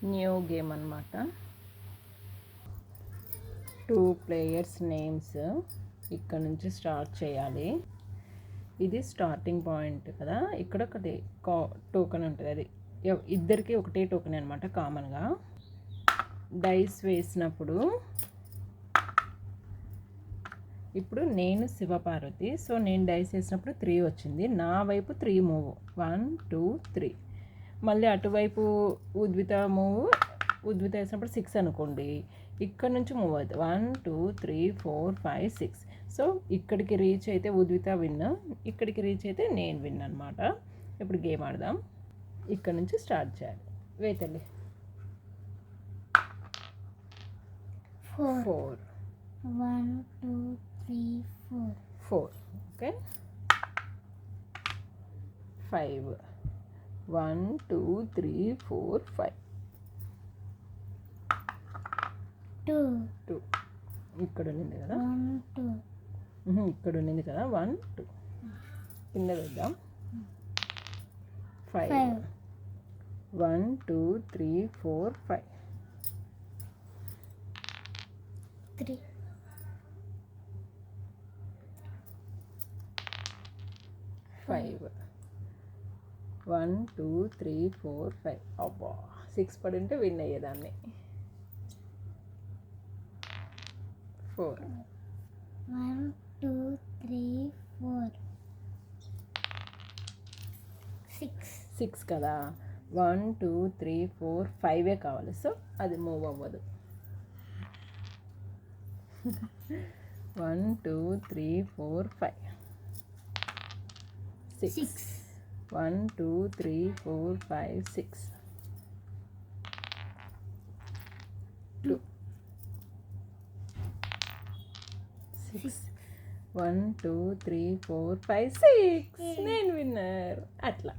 New game అనమాట. 2 players names ఇక్కడ నుంచి స్టార్ట్ చేయాలి. ఇది స్టార్టింగ్ పాయింట్ కదా. ఇక్కడ ఒకటి టోకెన్ ఉంటుంది, అది ఇద్దరికి ఒకటే టోకెన్ అనమాట కామన్గా. డైస్ వేసినప్పుడు ఇప్పుడు నేను శివపార్వతి, సో నేను డైస్ వేసినప్పుడు 3 వచ్చింది, నా వైపు 3 మూవ్, 1 2 3. మళ్ళీ అటువైపు ఉద్విత ఉద్విత వేసినప్పుడు 6 అనుకోండి, ఇక్కడ నుంచి మూవ్ అవుతుంది 1 2 3 4 5 6. సో ఇక్కడికి రీచ్ అయితే ఉద్విత విన్, ఇక్కడికి రీచ్ అయితే నేను విన్ అనమాట. ఇప్పుడు గేమ్ ఆడదాం. ఇక్కడ నుంచి స్టార్ట్ చేయాలి. వేతల్లి 4 1 2 3 4. ఓకే. 5 1 2 3 4 5. 2 ఇక్కడ ఉండింది కదా, 1 2. ఇక్కడ ఉండింది కదా, 1 2 కింద వేద్దాం. 5 1 2 3 4 5. 3 5 1 2 3 4 5. అబ్బా 6 పడింటే విన్ అయ్యేదాన్ని. 4 1 2 3 4 6 కదా. 1 2 3 4 5 కావాలి, సో అది మూవ్ అవ్వదు. 1 2 3 4 5 6 1 2 3 4 5 6 2 6 1 2 3 4 5 6. నేను విన్నర్. అట్లా